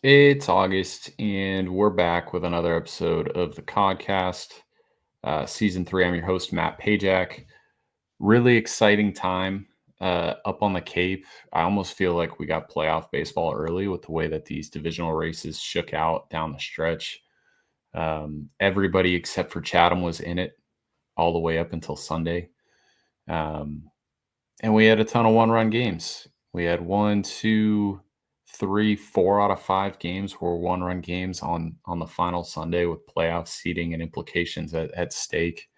It's August, and we're back with another episode of the Codcast, Season 3. I'm your host, Matt Pajak. Really exciting time up on the Cape. I almost feel like we got playoff baseball early with the way that these divisional races shook out down the stretch. Everybody except for Chatham was in it all the way up until Sunday. And we had a ton of one-run games. We had 1, 2, 3, 4 out of 5 games were one-run games on the final Sunday with playoff seeding and implications at stake.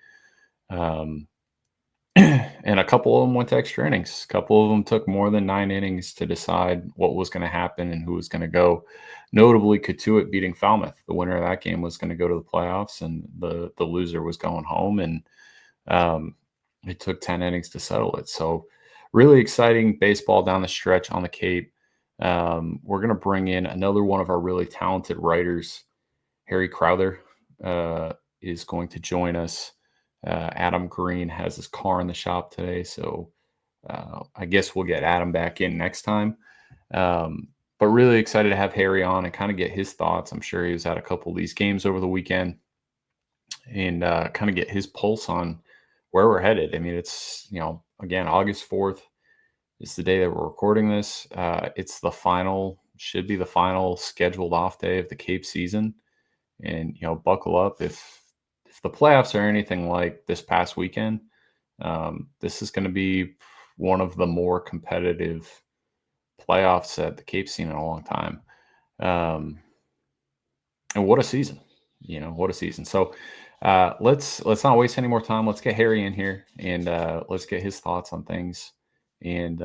And a couple of them went to extra innings. A couple of them took more than 9 innings to decide what was going to happen and who was going to go. Notably, Cotuit beating Falmouth. The winner of that game was going to go to the playoffs, and the loser was going home. And it took 10 innings to settle it. So really exciting baseball down the stretch on the Cape. We're going to bring in another one of our really talented writers, Harry Crowther, is going to join us. Adam Green has his car in the shop today, so I guess we'll get Adam back in next time. But really excited to have Harry on and kind of get his thoughts. I'm sure he was at a couple of these games over the weekend and kind of get his pulse on where we're headed. I mean, it's, again, August 4th is the day that we're recording this. It's should be the final scheduled off day of the Cape season. And, buckle up. If the playoffs are anything like this past weekend, this is going to be one of the more competitive playoffs at the Cape seen in a long time. And what a season, what a season. So let's not waste any more time. Let's get Harry in here and let's get his thoughts on things. And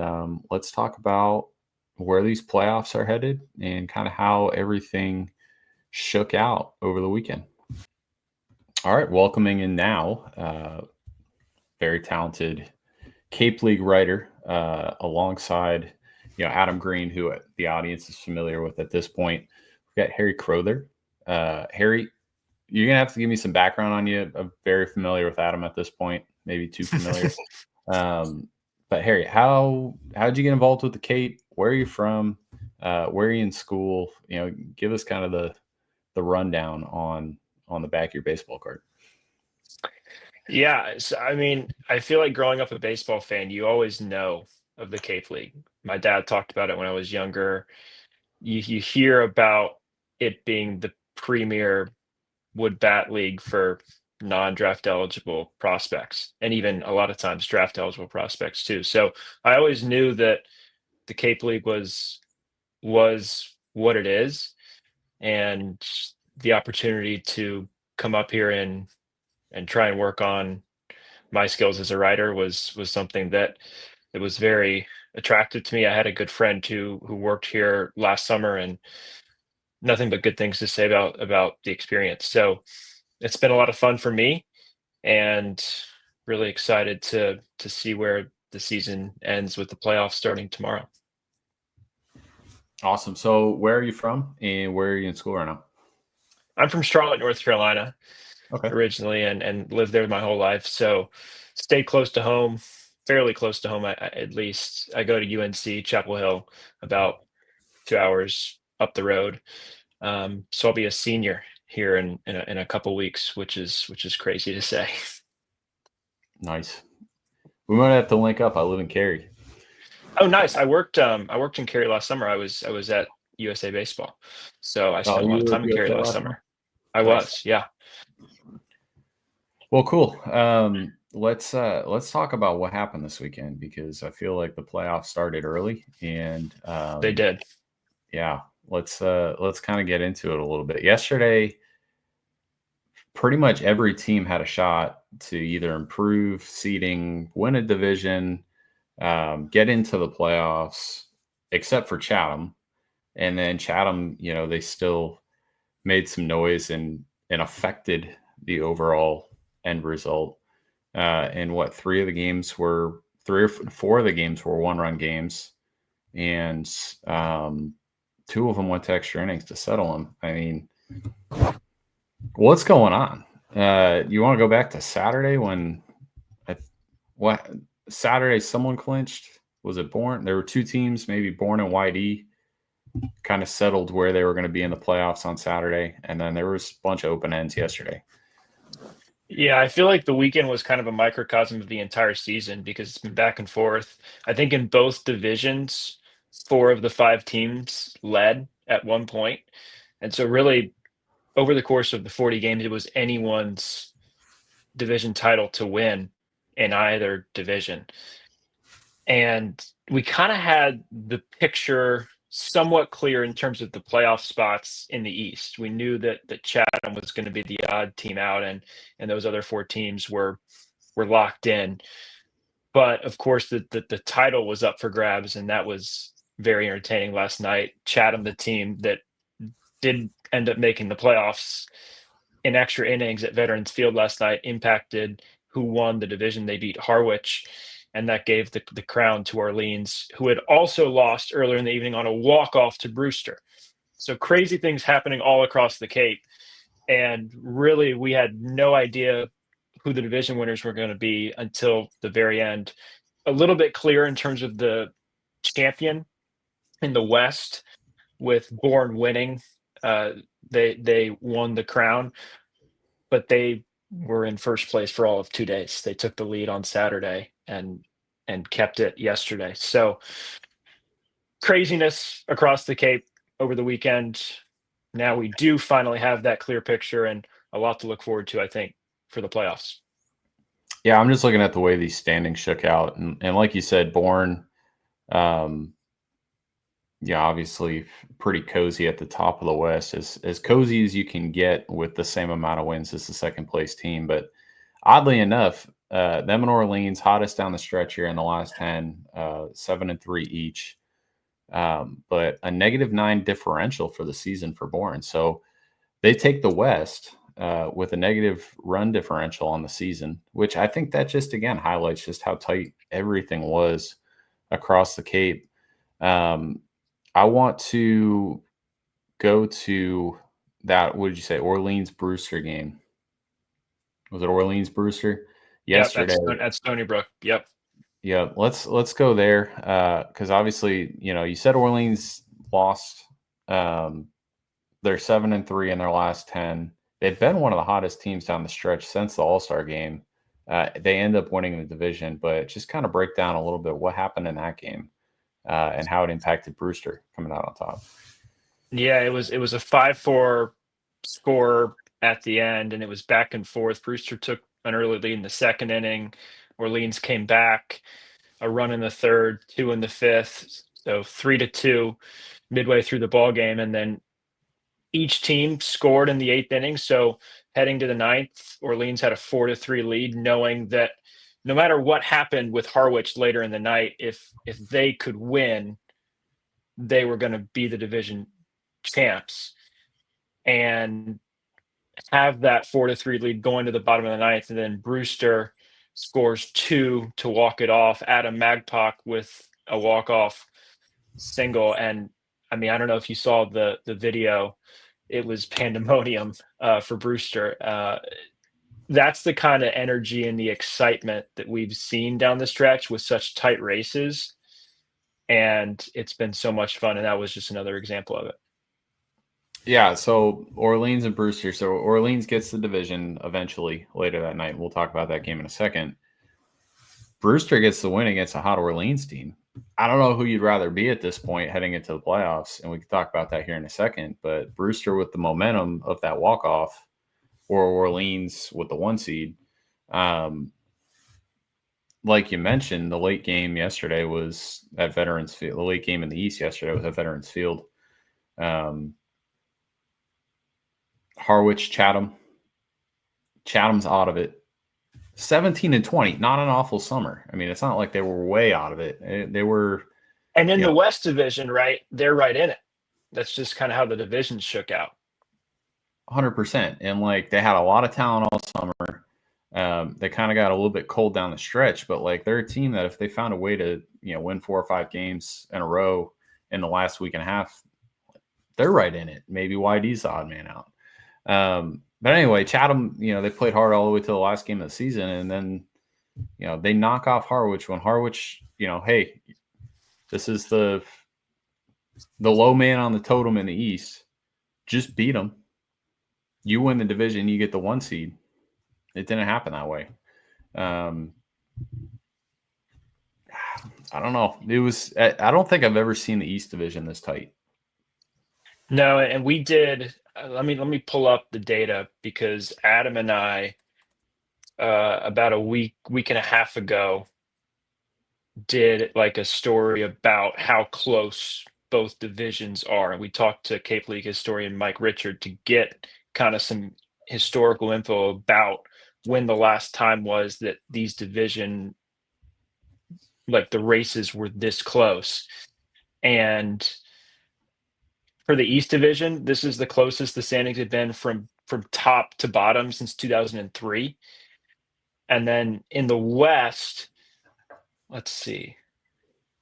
let's talk about where these playoffs are headed and kind of how everything shook out over the weekend. All right, welcoming in now, very talented Cape League writer alongside, Adam Green, who the audience is familiar with at this point. We've got Harry Crowther. Harry, you're gonna have to give me some background on you. I'm very familiar with Adam at this point, maybe too familiar. But Harry, how'd you get involved with the Cape? Where are you from? Where are you in school? Give us kind of the rundown on the back of your baseball card. Yeah, I mean, I feel like growing up a baseball fan, you always know of the Cape League. My dad talked about it when I was younger. You hear about it being the premier wood bat league for non-draft eligible prospects, and even a lot of times draft eligible prospects too. So I always knew that the Cape League was what it is, and the opportunity to come up here and try and work on my skills as a writer was something that it was very attractive to me. I had a good friend who worked here last summer, and nothing but good things to say about the experience. So it's been a lot of fun for me, and really excited to see where the season ends with the playoffs starting tomorrow. Awesome. So where are you from and where are you in school right now? I'm from Charlotte, North Carolina, Okay. originally, and lived there my whole life. So stay close to home, fairly close to home. At least I go to UNC Chapel Hill, about 2 hours up the road. So I'll be a senior here in a couple weeks, which is crazy to say. Nice. We might have to link up. I live in Cary. Oh, nice. I worked in Cary last summer. I was at USA Baseball, so I Oh, spent a lot you of were at time in Cary USA last last summer? summer. I Nice. was, yeah. Well, cool. Let's talk about what happened this weekend because I feel like the playoffs started early and They did. yeah, let's kind of get into it a little bit. Yesterday, pretty much every team had a shot to either improve seeding, win a division, get into the playoffs, except for Chatham. And then Chatham, they still made some noise and affected the overall end result. And what three or four of the games were one-run games, and two of them went to extra innings to settle them. I mean, what's going on? You want to go back to Saturday when what Saturday someone clinched? Was it Bourne? There were two teams, maybe Bourne and YD. kind of settled where they were going to be in the playoffs on Saturday, and then there was a bunch of open ends yesterday. Yeah, I feel like the weekend was kind of a microcosm of the entire season because it's been back and forth. I think in both divisions, four of the five teams led at one point. And so really over the course of the 40 games, it was anyone's division title to win in either division. And we kind of had the picture somewhat clear in terms of the playoff spots in the East. We knew that Chatham was going to be the odd team out, and those other four teams were locked in. But of course, the title was up for grabs, and that was very entertaining last night. Chatham, the team that did end up making the playoffs in extra innings at Veterans Field last night, impacted who won the division. They beat Harwich, and that gave the crown to Orleans, who had also lost earlier in the evening on a walk-off to Brewster. So crazy things happening all across the Cape. And really, we had no idea who the division winners were going to be until the very end. A little bit clear in terms of the champion in the West, with Bourne winning. They won the crown, but they were in first place for all of 2 days. They took the lead on Saturday and kept it yesterday. So craziness across the Cape over the weekend. Now we do finally have that clear picture and a lot to look forward to, I think, for the playoffs. Yeah, I'm just looking at the way these standings shook out, and like you said, Bourne, yeah, obviously pretty cozy at the top of the West, as cozy as you can get with the same amount of wins as the second place team. But oddly enough, them and Orleans hottest down the stretch here in the last 10, 7-3 each, but a -9 differential for the season for Bourne. So they take the West with a negative run differential on the season, which I think that just again highlights just how tight everything was across the Cape. I want to go to that. What did you say? Orleans Brewster game. Was it Orleans Brewster Yep, yesterday? at Stony Brook. Yep. Yeah, let's go there because obviously you said Orleans lost. They're 7-3 in their last 10. They've been one of the hottest teams down the stretch since the All-Star game. They end up winning the division, but just kind of break down a little bit what happened in that game and how it impacted Brewster coming out on top. Yeah, it was a 5-4 score at the end, and it was back and forth. Brewster took an early lead in the second inning. Orleans came back, a run in the third, two in the fifth, so 3-2 midway through the ball game, and then each team scored in the eighth inning. So heading to the ninth, Orleans had a 4-3 lead, knowing that no matter what happened with Harwich later in the night, if they could win, they were going to be the division champs and have that 4-3 lead going to the bottom of the ninth. And then Brewster scores two to walk it off. Adam Magpok with a walk-off single. And I mean, I don't know if you saw the video. It was pandemonium for Brewster. That's the kind of energy and the excitement that we've seen down the stretch with such tight races. And it's been so much fun. And that was just another example of it. Yeah, so Orleans and Brewster. So Orleans gets the division eventually later that night. We'll talk about that game in a second. Brewster gets the win against a hot Orleans team. I don't know who you'd rather be at this point heading into the playoffs, and we can talk about that here in a second. But Brewster with the momentum of that walk-off, or Orleans with the 1 seed. Like you mentioned, the late game yesterday was at Veterans Field. The late game in the East yesterday was at Veterans Field. Harwich, Chatham. Chatham's out of it. 17-20, not an awful summer. I mean, it's not like they were way out of it. They were. And in the West Division, right, they're right in it. That's just kind of how the divisions shook out. 100%. And like they had a lot of talent all summer. They kind of got a little bit cold down the stretch, but like they're a team that if they found a way to win 4 or 5 games in a row in the last week and a half, they're right in it. Maybe YD's the odd man out. But anyway, Chatham, they played hard all the way to the last game of the season, and then they knock off Harwich when Harwich, hey, this is the the low man on the totem in the East, just beat them. You win the division, you get the 1 seed. It didn't happen that way. I don't know. It was. I don't think I've ever seen the East Division this tight. No, and we did. Let me pull up the data because Adam and I, about a week and a half ago, did like a story about how close both divisions are. And we talked to Cape League historian Mike Richard to get kind of some historical info about when the last time was that these division, like the races were this close. And for the East Division, this is the closest the standings have been from top to bottom since 2003. And then in the West, let's see.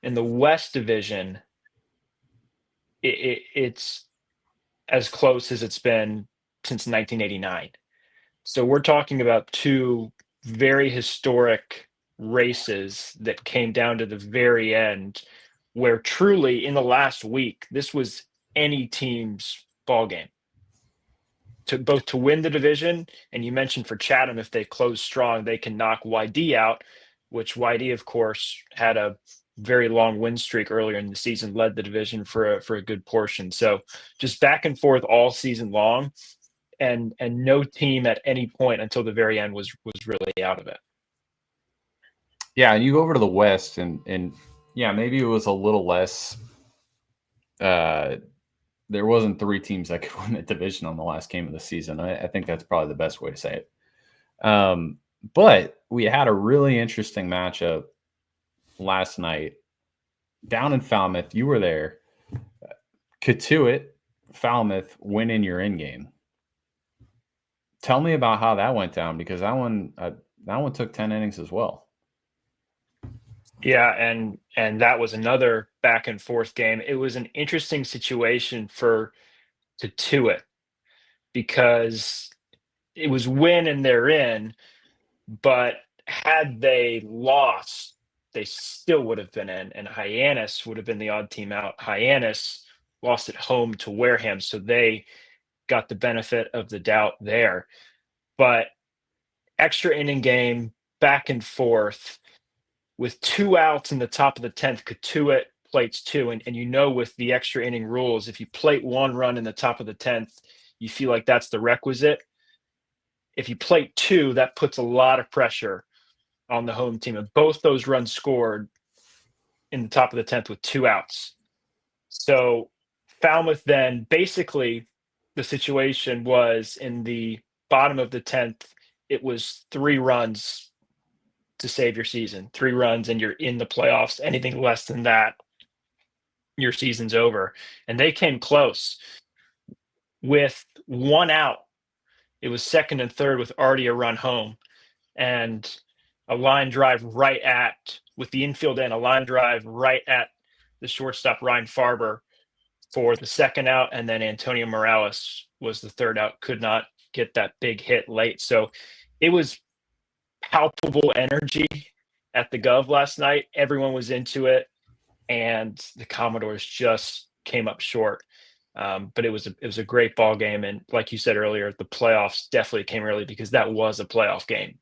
In the West Division, it's as close as it's been since 1989. So we're talking about two very historic races that came down to the very end, where truly in the last week, this was any team's ball game. To win the division, and you mentioned for Chatham, if they close strong, they can knock YD out, which YD, of course, had a very long win streak earlier in the season, led the division for a good portion. So just back and forth all season long, and no team at any point until the very end was really out of it. Yeah, and you go over to the West, and yeah, maybe it was a little less. There wasn't 3 teams that could win the division on the last game of the season. I think that's probably the best way to say it. But we had a really interesting matchup last night down in Falmouth. You were there. Cotuit, Falmouth, winning your in game. Tell me about how that went down, because that one took 10 innings as well. Yeah, and that was another back and forth game. It was an interesting situation for Cotuit because it was win and they're in, but had they lost, they still would have been in, and Hyannis would have been the odd team out. Hyannis lost at home to Wareham, so they got the benefit of the doubt there. But extra inning game, back and forth, with 2 outs in the top of the 10th, Cotuit plates 2. And you know, with the extra inning rules, if you plate 1 run in the top of the 10th, you feel like that's the requisite. If you plate 2, that puts a lot of pressure on the home team. And both those runs scored in the top of the 10th with 2 outs. So Falmouth then, basically, the situation was in the bottom of the 10th, it was 3 runs to save your season. 3 runs and you're in the playoffs. Anything less than that, your season's over. And they came close with 1 out. It was second and third with already a run home, and a line drive with the infield in, a line drive right at the shortstop, Ryan Farber, for the second out. And then Antonio Morales was the third out, could not get that big hit late. So it was palpable energy at the Gov last night. Everyone was into it, and the Commodores just came up short. But it was a great ball game, and like you said earlier, the playoffs definitely came early because that was a playoff game.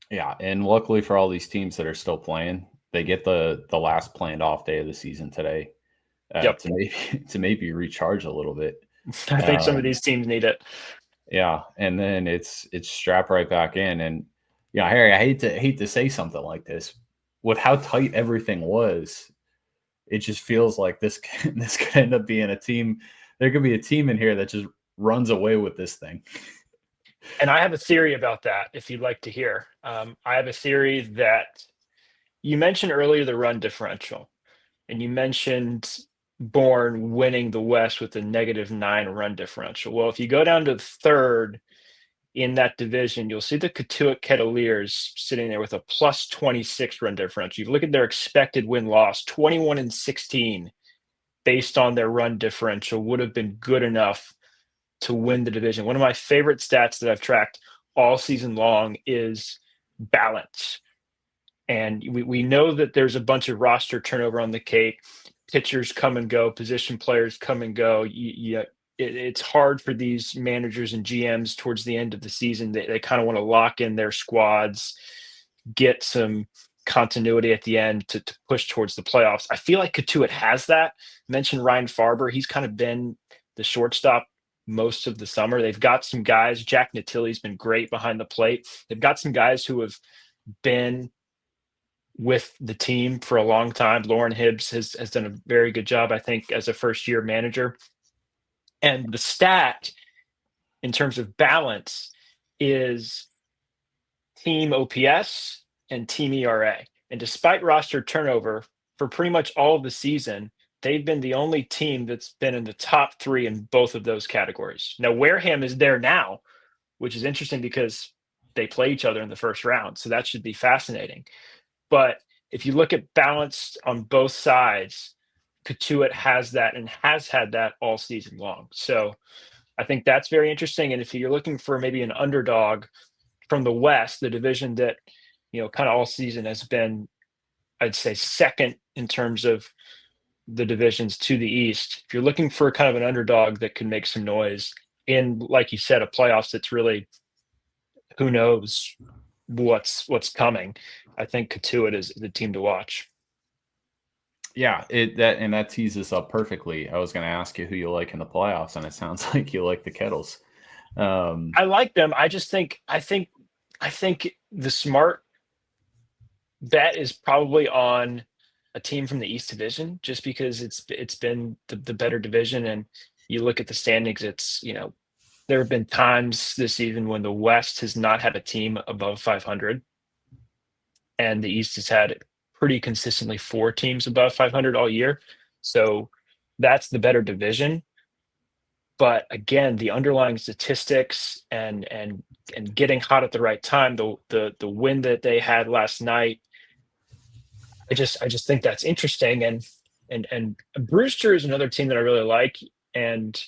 Yeah, and luckily for all these teams that are still playing, they get the last planned off day of the season today, Yep. to maybe recharge a little bit. I think some of these teams need it. Yeah, and then it's strapped right back in. And yeah, Harry, I hate to say something like this, with how tight everything was, it just feels like this could end up being a team. There could be a team in here that just runs away with this thing. And I have a theory about that, if you'd like to hear. I have a theory that you mentioned earlier, the run differential, and you mentioned Bourne winning the West with a -9 run differential. Well, if you go down to third in that division, you'll see the Cotuit Cavaliers sitting there with a +26 run differential. You look at their expected win-loss, 21-16, based on their run differential, would have been good enough to win the division. One of my favorite stats that I've tracked all season long is balance. And we know that there's a bunch of roster turnover on the Cape. pitchers come and go, position players come and go. It's hard for these managers and GMs towards the end of the season. They kind of want to lock in their squads, get some continuity at the end to push towards the playoffs. I feel like Cotuit has that. Mentioned Ryan Farber. He's kind of been the shortstop most of the summer. They've got some guys. Jack Natili's been great behind the plate. They've got some guys who have been with the team for a long time. Lauren Hibbs has done a very good job, I think, as a first-year manager. And the stat in terms of balance is team OPS and team ERA. And despite roster turnover for pretty much all of the season, they've been the only team that's been in the top 3 in both of those categories. Now, Wareham is there now, which is interesting because they play each other in the first round. So that should be fascinating. But if you look at balance on both sides, Cotuit has that and has had that all season long. So I think that's very interesting. And if you're looking for maybe an underdog from the West, the division that, kind of all season has been, I'd say, second in terms of the divisions to the East. If you're looking for kind of an underdog that can make some noise in, like you said, a playoffs that's really, who knows what's coming, I think Cotuit is the team to watch. Yeah, that tees us up perfectly. I was going to ask you who you like in the playoffs, and it sounds like you like the Kettles. I like them. I think the smart bet is probably on a team from the East Division, just because it's been the better division. And you look at the standings, it's, there have been times this season when the West has not had a team above 500, and the East has had pretty consistently 4 teams above 500 all year. So that's the better division. But again, the underlying statistics and getting hot at the right time, the win that they had last night, I just think that's interesting. And Brewster is another team that I really like, and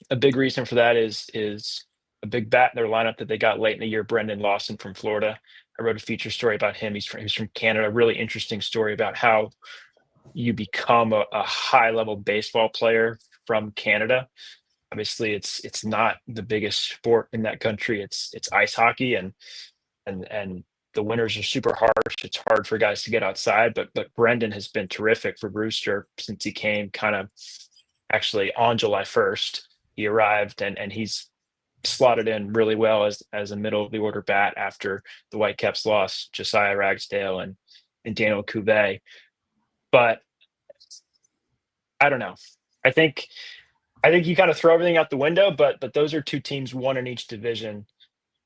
a big reason for that is a big bat in their lineup that they got late in the year, Brendan Lawson from Florida. I wrote a feature story about him. He's from Canada. A really interesting story about how you become a high-level baseball player from Canada. Obviously, it's not the biggest sport in that country. It's ice hockey, and the winters are super harsh. It's hard for guys to get outside, but Brendan has been terrific for Brewster since he came, kind of actually on July 1st. He arrived, and he's slotted in really well as a middle of the order bat after the Whitecaps lost Josiah Ragsdale and Daniel Cuvée. But I don't know. I think you kind of throw everything out the window, but those are 2 teams, one in each division,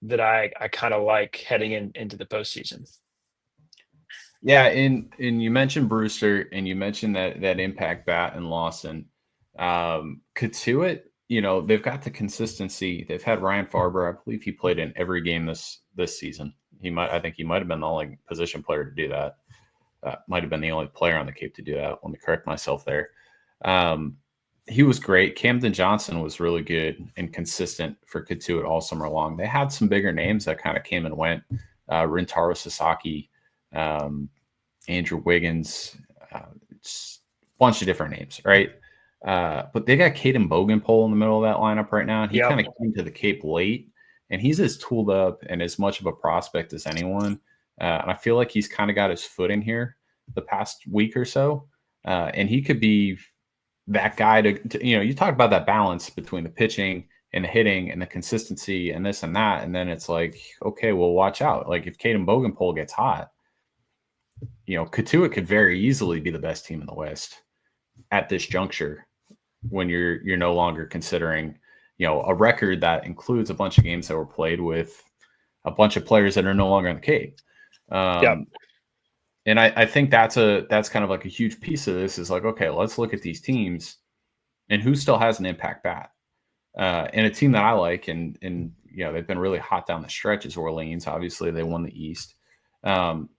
that I kind of like heading into the postseason. Yeah, and you mentioned Brewster, and you mentioned that impact bat and Lawson. Cotuit, they've got the consistency. They've had Ryan Farber. I believe he played in every game this season. I think he might have been the only position player to do that. Might have been the only player on the Cape to do that. Let me correct myself there. He was great. Camden Johnson was really good and consistent for Cotuit all summer long. They had some bigger names that kind of came and went. Rintaro Sasaki, Andrew Wiggins, it's a bunch of different names, right? But they got Caden Bogenpole in the middle of that lineup right now. And he kind of came to the Cape late, and he's as tooled up and as much of a prospect as anyone. And I feel like he's kind of got his foot in here the past week or so. And he could be that guy to you talk about that balance between the pitching and the hitting and the consistency and this and that. And then it's like, okay, well, watch out. Like if Caden Bogenpole gets hot, Cotuit could very easily be the best team in the West at this juncture when you're no longer considering, a record that includes a bunch of games that were played with a bunch of players that are no longer on the Cape. And I think that's kind of like a huge piece of this is like, okay, let's look at these teams and who still has an impact bat. And a team that I like and they've been really hot down the stretch is Orleans. Obviously, they won the East. And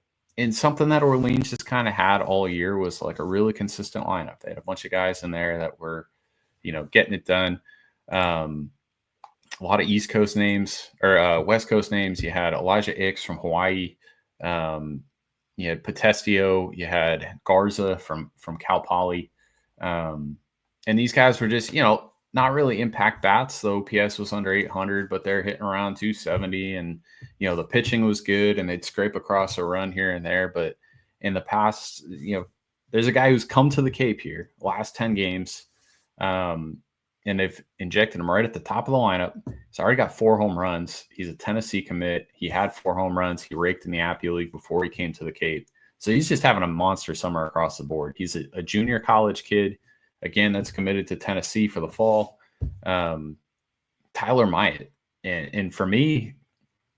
something that Orleans just kind of had all year was like a really consistent lineup. They had a bunch of guys in there that were, getting it done. A lot of East Coast names or West Coast names. You had Elijah Ix from Hawaii. You had Potestio, you had Garza from Cal Poly, and these guys were just not really impact bats. The OPS was under 800, but they're hitting around 270, and the pitching was good, and they'd scrape across a run here and there. But in the past, there's a guy who's come to the Cape here last 10 games, and they've injected him right at the top of the lineup. He's already got 4 home runs. He's a Tennessee commit. He had 4 home runs. He raked in the Appy League before he came to the Cape. So he's just having a monster summer across the board. He's a junior college kid, again, that's committed to Tennessee for the fall. Tyler Myatt. And for me,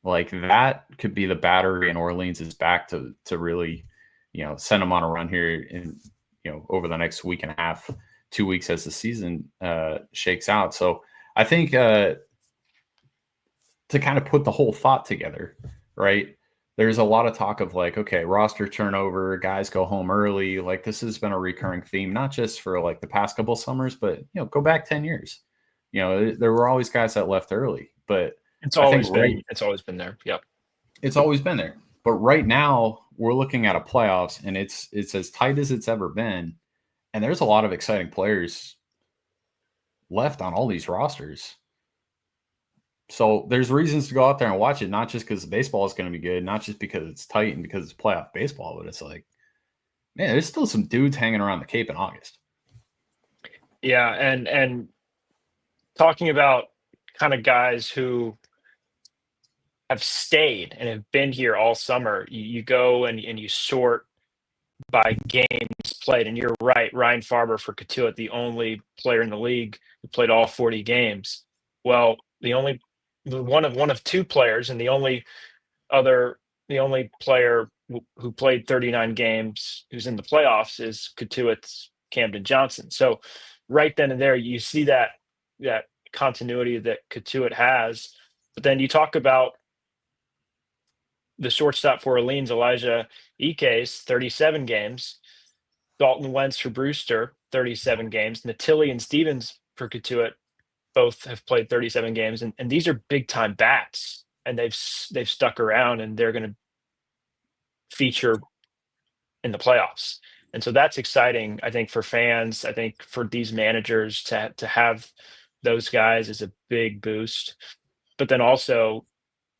like, that could be the battery in Orleans is back to really, send them on a run here in, over the next week and a half, 2 weeks as the season shakes out. So I think to kind of put the whole thought together, right? There's a lot of talk of like, okay, roster turnover, guys go home early. Like, this has been a recurring theme, not just for like the past couple summers, but go back 10 years. There were always guys that left early, but it's always been there. Yep. It's always been there. But right now we're looking at a playoffs, and it's as tight as it's ever been. And there's a lot of exciting players left on all these rosters. So there's reasons to go out there and watch it, not just because the baseball is going to be good, not just because it's tight and because it's playoff baseball, but it's like, man, there's still some dudes hanging around the Cape in August. Yeah, and talking about kind of guys who have stayed and have been here all summer, you go and you sort by games played, and you're right, Ryan Farber for Cotuit, the only player in the league who played all 40 games. Well, one of 2 players, and the only player who played 39 games who's in the playoffs is Cotuit's Camden Johnson. So right then and there, you see that continuity that Cotuit has. But then you talk about the shortstop for Orleans, Elijah Ikes, 37 games. Dalton Wentz for Brewster, 37 games. Natilli and Stevens for Cotuit both have played 37 games, and these are big time bats, and they've stuck around, and they're going to feature in the playoffs. And so that's exciting, I think, for fans. I think for these managers to have those guys is a big boost. But then also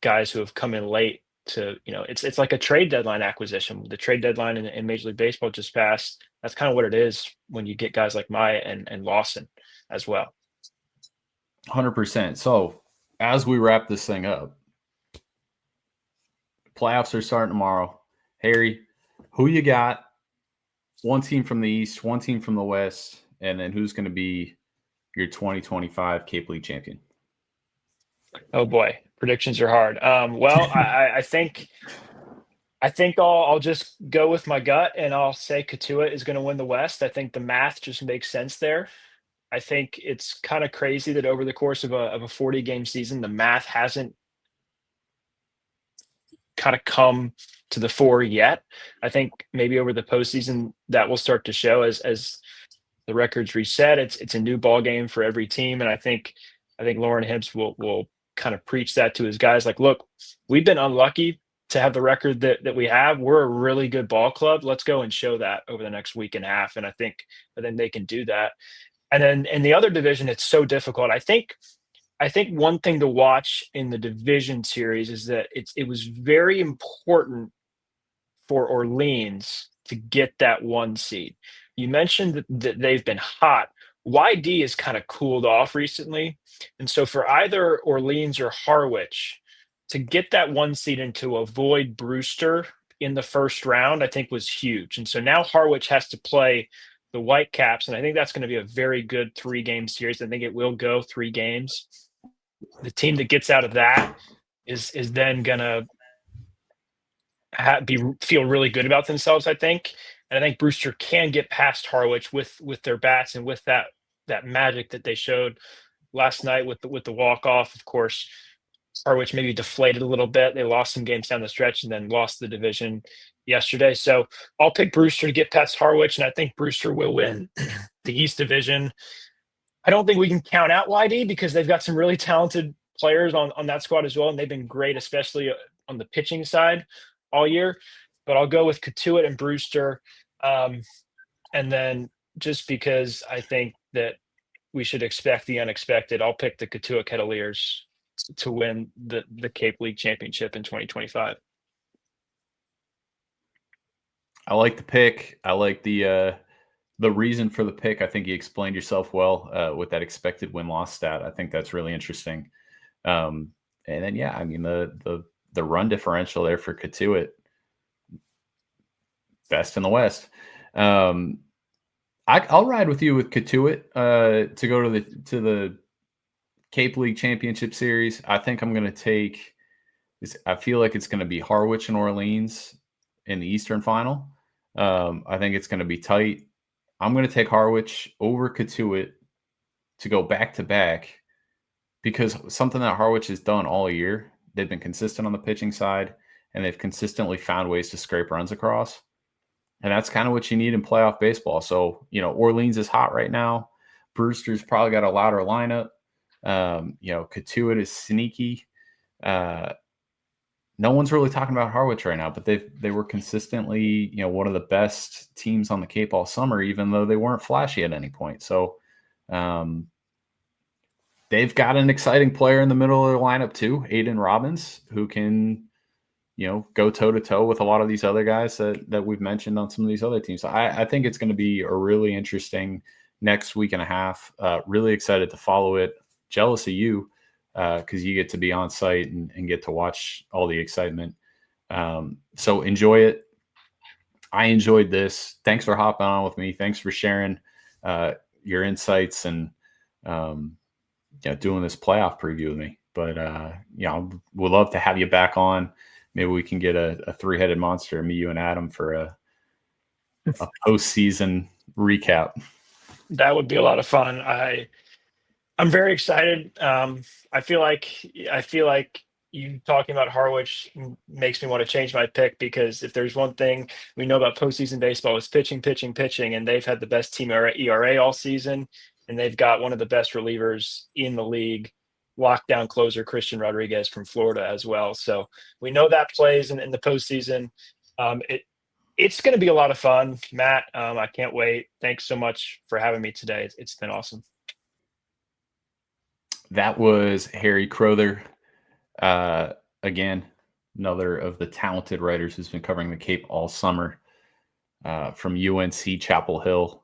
guys who have come in late to, it's like a trade deadline acquisition. The trade deadline in Major League Baseball just passed. That's kind of what it is when you get guys like Maya and Lawson as well. 100%. So as we wrap this thing up, playoffs are starting tomorrow. Harry, who you got? One team from the East, one team from the West, and then who's going to be your 2025 Cape League champion? Oh boy, predictions are hard. Well, I think I'll just go with my gut, and I'll say Cotuit is going to win the West. I think the math just makes sense there. I think it's kind of crazy that over the course of a 40-game season, the math hasn't kind of come to the fore yet. I think maybe over the postseason that will start to show as the records reset. It's a new ball game for every team, and I think Lauren Hibbs will kind of preach that to his guys. Like, look, we've been unlucky to have the record that we have. We're a really good ball club. Let's go and show that over the next week and a half, and I think they can do that. And then in the other division, it's so difficult. I think one thing to watch in the division series is that it was very important for Orleans to get that 1 seed. You mentioned that they've been hot. YD has kind of cooled off recently. And so for either Orleans or Harwich to get that 1 seed and to avoid Brewster in the first round, I think was huge. And so now Harwich has to play the Whitecaps, and I think that's going to be a very good 3-game series. I think it will go 3 games. The team that gets out of that is then going to feel really good about themselves, I think. And I think Brewster can get past Harwich with their bats and with that magic that they showed last night with the walk-off. Of course, Harwich maybe deflated a little bit. They lost some games down the stretch and then lost the division yesterday. So I'll pick Brewster to get past Harwich, and I think Brewster will win the East Division. I don't think we can count out YD because they've got some really talented players on that squad as well, and they've been great, especially on the pitching side all year. but I'll go with Cotuit and Brewster. And then just because I think that we should expect the unexpected, I'll pick the Cotuit Kettleers to win the Cape League Championship in 2025. I like the pick. I like the reason for the pick. I think you explained yourself well with that expected win-loss stat. I think that's really interesting. And then, yeah, I mean, the run differential there for Cotuit, best in the West. I'll ride with you with Cotuit to go to the Cape League Championship Series. I think I'm going to take. I feel like it's going to be Harwich and Orleans in the Eastern Final. I think it's going to be tight. I'm going to take Harwich over Cotuit to go back to back because something that Harwich has done all year, they've been consistent on the pitching side and they've consistently found ways to scrape runs across. And that's kind of what you need in playoff baseball. So, Orleans is hot right now. Brewster's probably got a louder lineup. Cotuit is sneaky. No one's really talking about Harwich right now, but they were consistently, one of the best teams on the Cape all summer, even though they weren't flashy at any point. So they've got an exciting player in the middle of their lineup too, Aiden Robbins, who can, go toe-to-toe with a lot of these other guys that we've mentioned on some of these other teams. So I think it's going to be a really interesting next week and a half. Really excited to follow it. Jealous of you because you get to be on site and get to watch all the excitement. So enjoy it. I enjoyed this. Thanks for hopping on with me. Thanks for sharing your insights and doing this playoff preview with me. But we'd love to have you back on. Maybe we can get a three-headed monster, me, you, and Adam, for a postseason recap. That would be a lot of fun. I'm very excited. I feel like you talking about Harwich makes me want to change my pick because if there's one thing we know about postseason baseball is pitching, pitching, pitching, and they've had the best team ERA all season, and they've got one of the best relievers in the league, lockdown closer Christian Rodriguez from Florida as well. So we know that plays in the postseason. It's going to be a lot of fun, Matt. I can't wait. Thanks so much for having me today. It's been awesome. That was Harry Crowther. Again, another of the talented writers who's been covering the Cape all summer from UNC Chapel Hill.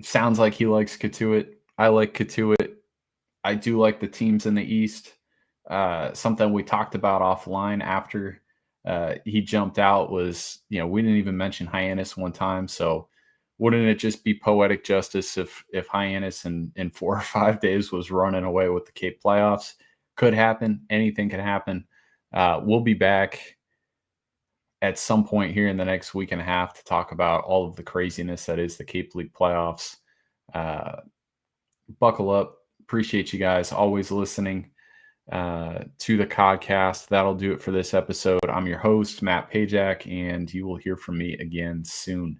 Sounds like he likes Cotuit. I like Cotuit. I do like the teams in the East. Something we talked about offline after he jumped out was, we didn't even mention Hyannis one time. So wouldn't it just be poetic justice if Hyannis in 4 or 5 days was running away with the Cape playoffs? Could happen. Anything can happen. We'll be back at some point here in the next week and a half to talk about all of the craziness that is the Cape League playoffs. Buckle up. Appreciate you guys always listening to the Codcast. That'll do it for this episode. I'm your host, Matt Pajak, and you will hear from me again soon.